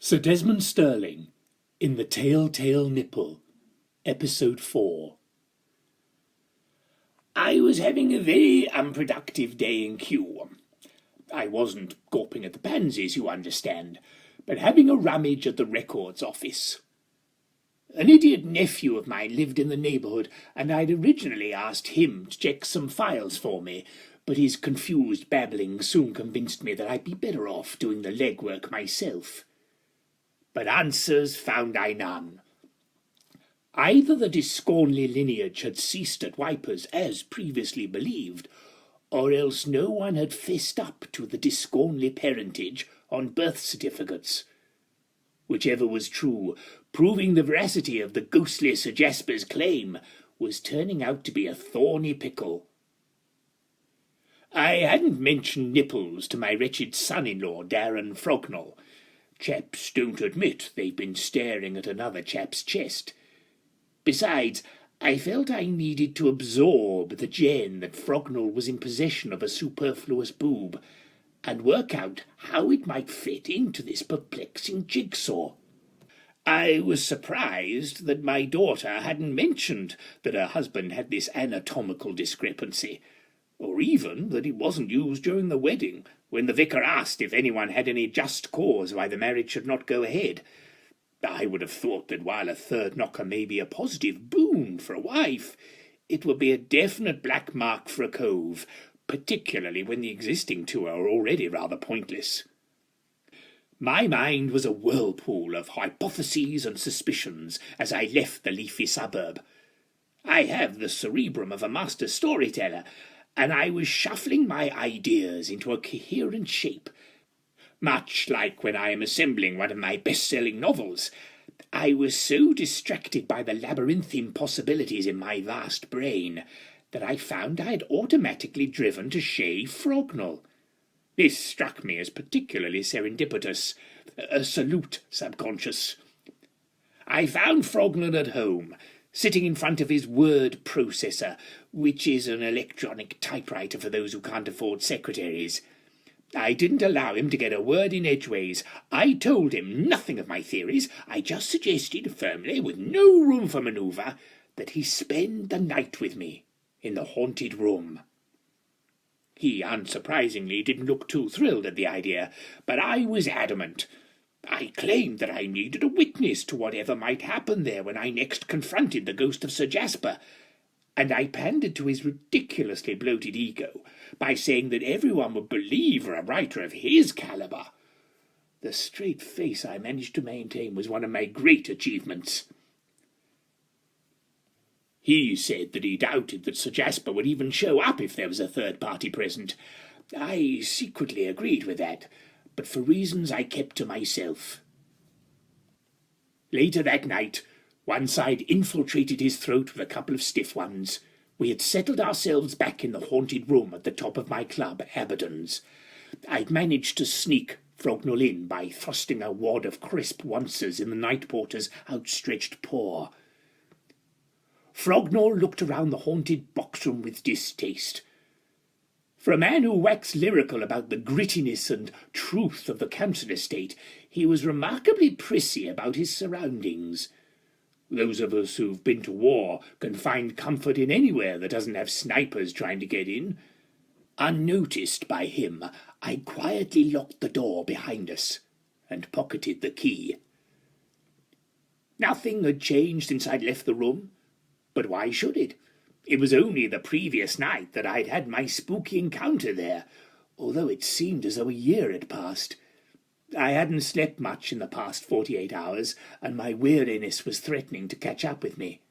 Sir Desmond Stirling, in the Tell-Tale Nipple, Episode 4. I was having a very unproductive day in Kew. I wasn't gawping at the pansies, you understand, but having a rummage at the records office. An idiot nephew of mine lived in the neighbourhood, and I'd originally asked him to check some files for me, but his confused babbling soon convinced me that I'd be better off doing the legwork myself. But answers found I none. Either the Discornley lineage had ceased at Wipers, as previously believed, or else no one had fessed up to the Discornley parentage on birth certificates. Whichever was true, proving the veracity of the ghostly Sir Jasper's claim was turning out to be a thorny pickle. I hadn't mentioned nipples to my wretched son-in-law, Darren Frognall. Chaps don't admit they've been staring at another chap's chest. Besides, I felt I needed to absorb the gen that Frognall was in possession of a superfluous boob, and work out how it might fit into this perplexing jigsaw. I was surprised that my daughter hadn't mentioned that her husband had this anatomical discrepancy, or even that it wasn't used during the wedding, when the vicar asked if anyone had any just cause why the marriage should not go ahead. I would have thought that while a third knocker may be a positive boon for a wife, it would be a definite black mark for a cove, particularly when the existing two are already rather pointless. My mind was a whirlpool of hypotheses and suspicions as I left the leafy suburb. I have the cerebrum of a master storyteller, and I was shuffling my ideas into a coherent shape. Much like when I am assembling one of my best-selling novels, I was so distracted by the labyrinthine possibilities in my vast brain that I found I had automatically driven to Chez Frognall. This struck me as particularly serendipitous. A salute, subconscious. I found Frognall at home, sitting in front of his word processor, which is an electronic typewriter for those who can't afford secretaries. I didn't allow him to get a word in edgeways. I told him nothing of my theories. I just suggested firmly, with no room for manoeuvre, that he spend the night with me in the haunted room. He, unsurprisingly, didn't look too thrilled at the idea, but I was adamant. I claimed that I needed a witness to whatever might happen there when I next confronted the ghost of Sir Jasper, and I pandered to his ridiculously bloated ego by saying that everyone would believe a writer of his calibre. The straight face I managed to maintain was one of my great achievements. He said that he doubted that Sir Jasper would even show up if there was a third party present. I secretly agreed with that, but for reasons I kept to myself. Later that night, once I'd infiltrated his throat with a couple of stiff ones, we had settled ourselves back in the haunted room at the top of my club, Aberden's. I'd managed to sneak Frognall in by thrusting a wad of crisp onces in the night porter's outstretched paw. Frognall looked around the haunted box-room with distaste. For a man who waxed lyrical about the grittiness and truth of the council estate, he was remarkably prissy about his surroundings. Those of us who've been to war can find comfort in anywhere that doesn't have snipers trying to get in. Unnoticed by him, I quietly locked the door behind us and pocketed the key. Nothing had changed since I'd left the room, but why should it? It was only the previous night that I'd had my spooky encounter there, although it seemed as though a year had passed. I hadn't slept much in the past 48 hours, and my weariness was threatening to catch up with me.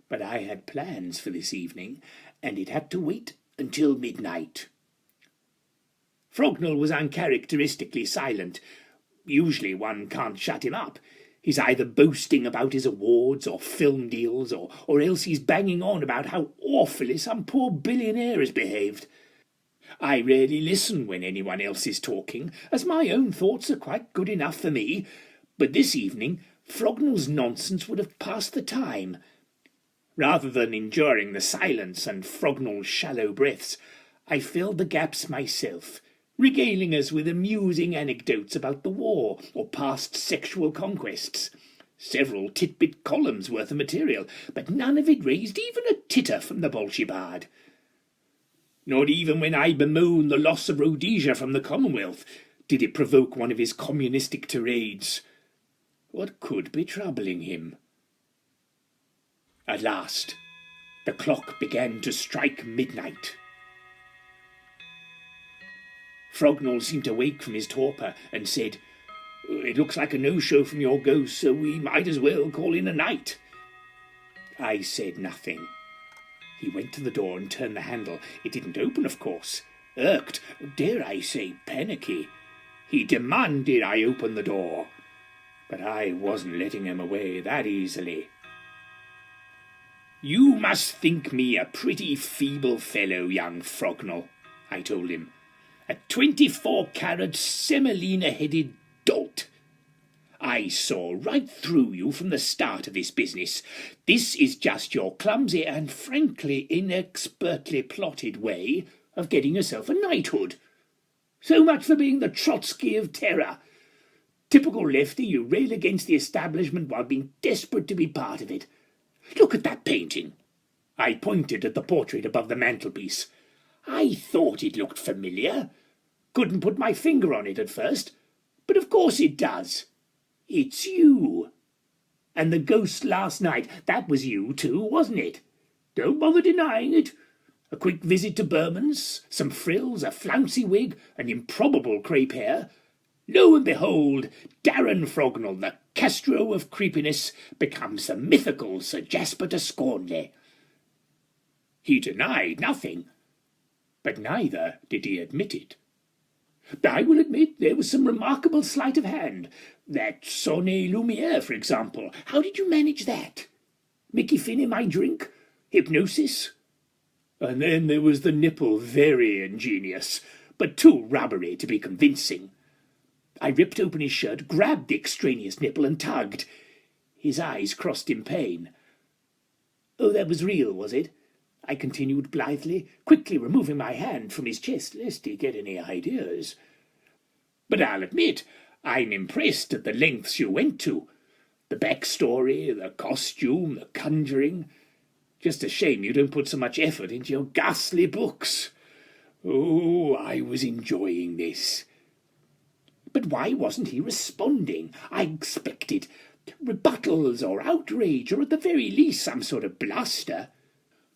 But I had plans for this evening, and it had to wait until midnight. Frognall was uncharacteristically silent. Usually one can't shut him up. He's either boasting about his awards or film deals, or else he's banging on about how awfully some poor billionaire has behaved. I rarely listen when anyone else is talking, as my own thoughts are quite good enough for me, but this evening Frognall's nonsense would have passed the time. Rather than enduring the silence and Frognall's shallow breaths, I filled the gaps myself, regaling us with amusing anecdotes about the war or past sexual conquests. Several tit-bit columns worth of material, but none of it raised even a titter from the Bolshevard. Not even when I bemoaned the loss of Rhodesia from the Commonwealth did it provoke one of his communistic tirades. What could be troubling him? At last, the clock began to strike midnight. Frognall seemed to wake from his torpor and said, "It looks like a no-show from your ghost, so we might as well call in a night." I said nothing. He went to the door and turned the handle. It didn't open, of course. Irked, dare I say panicky, he demanded I open the door. But I wasn't letting him away that easily. "You must think me a pretty feeble fellow, young Frognall," I told him. "A 24-carat semolina-headed dolt. I saw right through you from the start of this business. This is just your clumsy and frankly inexpertly plotted way of getting yourself a knighthood. So much for being the Trotsky of terror. Typical lefty, you rail against the establishment while being desperate to be part of it. Look at that painting." I pointed at the portrait above the mantelpiece. "I thought it looked familiar. Couldn't put my finger on it at first, but of course it does. It's you. And the ghost last night, that was you too, wasn't it? Don't bother denying it. A quick visit to Berman's, some frills, a flouncy wig, an improbable crepe hair. Lo and behold, Darren Frognall, the Castro of creepiness, becomes the mythical Sir Jasper de Scornley." He denied nothing, but neither did he admit it. I will admit there was some remarkable sleight of hand. That sonnet lumière, for example. How did you manage that? Mickey Finn in my drink? Hypnosis? And then there was the nipple, very ingenious, but too rubbery to be convincing. I ripped open his shirt, grabbed the extraneous nipple and tugged. His eyes crossed in pain. "Oh, that was real, was it?" I continued blithely, quickly removing my hand from his chest lest he get any ideas. "But I'll admit, I'm impressed at the lengths you went to. The backstory, the costume, the conjuring. Just a shame you don't put so much effort into your ghastly books. Oh, I was enjoying this." But why wasn't he responding? I expected rebuttals or outrage, or at the very least some sort of bluster.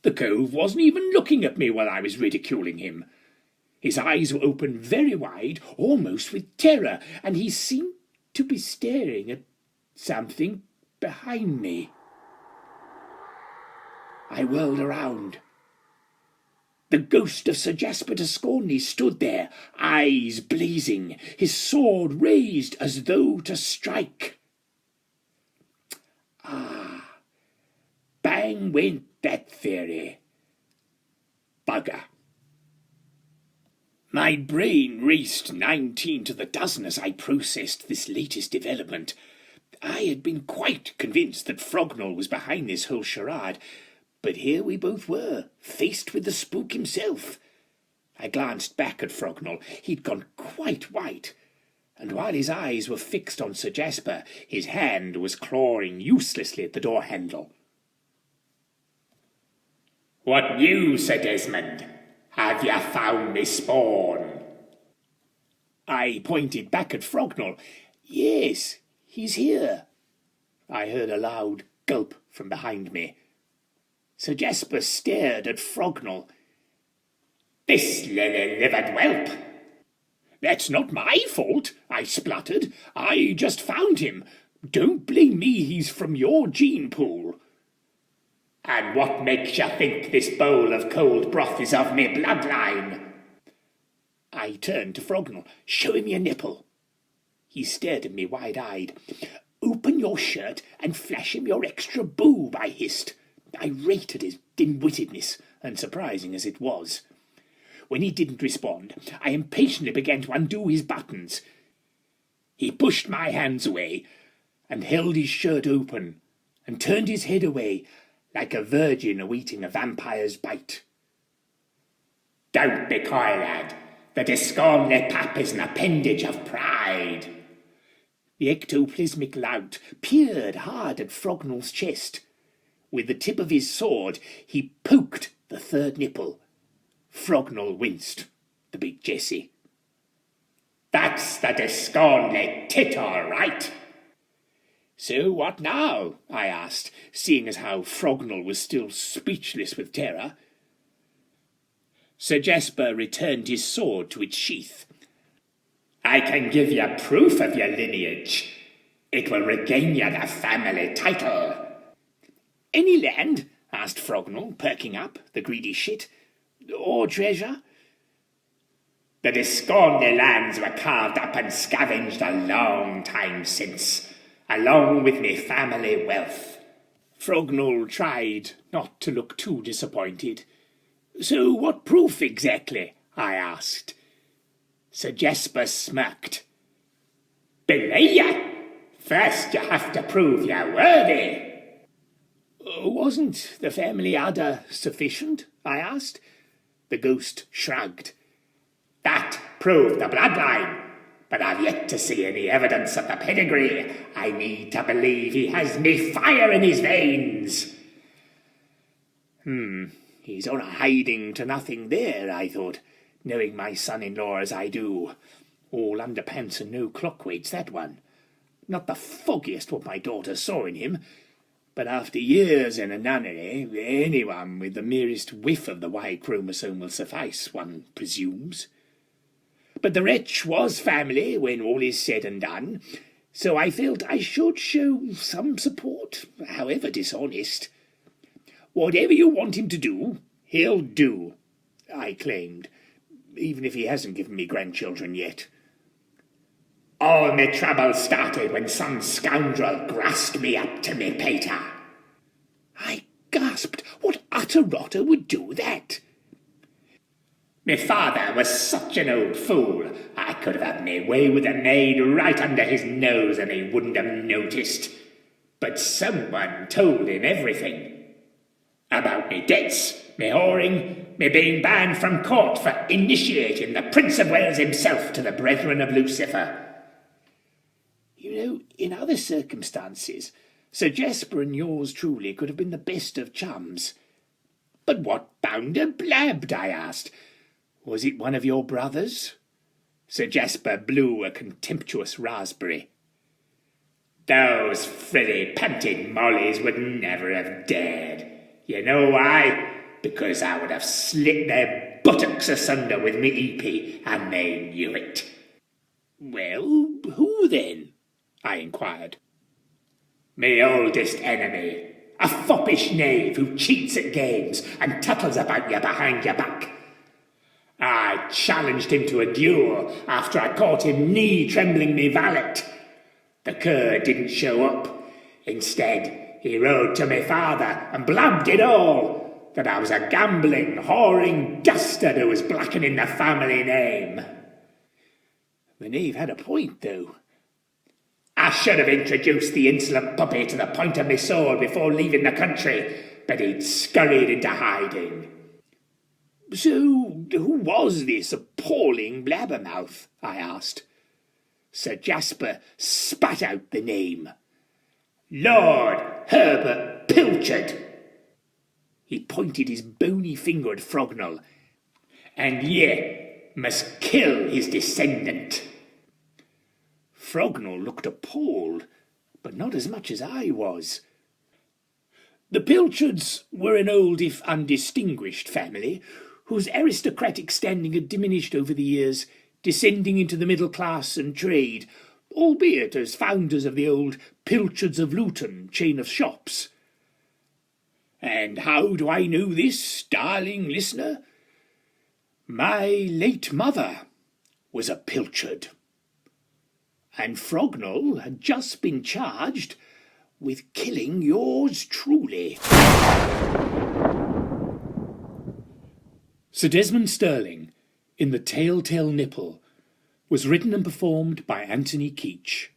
The cove wasn't even looking at me while I was ridiculing him. His eyes were open very wide, almost with terror, and he seemed to be staring at something behind me. I whirled around. The ghost of Sir Jasper de Scornley stood there, eyes blazing, his sword raised as though to strike. Ah, bang went that theory. Bugger. My brain raced 19 to the dozen as I processed this latest development. I had been quite convinced that Frognall was behind this whole charade, but here we both were, faced with the spook himself. I glanced back at Frognall. He'd gone quite white, and while his eyes were fixed on Sir Jasper, his hand was clawing uselessly at the door handle. "What news, Sir Desmond? Have you found me spawn?" I pointed back at Frognall. "Yes, he's here." I heard a loud gulp from behind me. Sir Jasper stared at Frognall. "This lily-livered whelp!" "That's not my fault," I spluttered. "I just found him. Don't blame me, he's from your gene pool." "And what makes you think this bowl of cold broth is of me bloodline?" I turned to Frognall. "Show him your nipple." He stared at me wide-eyed. "Open your shirt and flash him your extra boob," I hissed. I rated his dim-wittedness, unsurprising as it was. When he didn't respond, I impatiently began to undo his buttons. He pushed my hands away and held his shirt open and turned his head away like a virgin awaiting a vampire's bite. "Don't be coy, lad. The discornly pap is an appendage of pride. The ectoplasmic lout peered hard at Frognall's chest. With the tip of his sword, he poked the third nipple. Frognall winced, the big Jessie. That's the discornly tit, all right. So what now? I asked, seeing as how Frognall was still speechless with terror. Sir Jasper returned his sword to its sheath. I can give you proof of your lineage. It will regain you the family title. Any land? Asked Frognall, perking up, the greedy shit. Or treasure? The discornly lands were carved up and scavenged a long time since, along with me family wealth. Frognall tried not to look too disappointed. So what proof exactly? I asked. Sir Jasper smirked. Belay ya! First you have to prove you're worthy. Wasn't the family udder sufficient? I asked. The ghost shrugged. That proved the bloodline, but I've yet to see any evidence of the pedigree. I need to believe he has me fire in his veins. He's on a hiding to nothing there, I thought, knowing my son-in-law as I do. All underpants and no clockweights, that one. Not the foggiest what my daughter saw in him, but after years in a nunnery, anyone with the merest whiff of the Y chromosome will suffice, one presumes. But the wretch was family when all is said and done, so I felt I should show some support, however dishonest. Whatever you want him to do, he'll do, I claimed, even if he hasn't given me grandchildren yet. All me trouble started when some scoundrel grassed me up to me pater. I gasped. What utter rotter would do that? Me father was such an old fool, I could have had me way with a maid right under his nose and he wouldn't have noticed. But someone told him everything. About me debts, me whoring, me being banned from court for initiating the Prince of Wales himself to the Brethren of Lucifer. You know, in other circumstances, Sir Jasper and yours truly could have been the best of chums. But what bounder blabbed, I asked. Was it one of your brothers? Sir Jasper blew a contemptuous raspberry. Those frilly, panting mollies would never have dared. You know why? Because I would have slit their buttocks asunder with me eepee, and they knew it. Well, who then? I inquired. Me oldest enemy, a foppish knave who cheats at games and tattles about you behind your back. I challenged him to a duel after I caught him knee-trembling me valet. The cur didn't show up. Instead, he rode to me father and blabbed it all, that I was a gambling, whoring dastard who was blackening the family name. The knave had a point, though. I should have introduced the insolent puppy to the point of my sword before leaving the country, but he'd scurried into hiding. So, who was this appalling blabbermouth? I asked. Sir Jasper spat out the name. Lord Herbert Pilchard. He pointed his bony finger at Frognall. And ye must kill his descendant. Frognall looked appalled, but not as much as I was. The Pilchards were an old if undistinguished family, whose aristocratic standing had diminished over the years, descending into the middle class and trade, albeit as founders of the old Pilchards of Luton chain of shops. And how do I know this, darling listener? My late mother was a Pilchard, and Frognall had just been charged with killing yours truly. Sir Desmond Stirling, in the Tell-Tale Nipple, was written and performed by Anthony Keetch.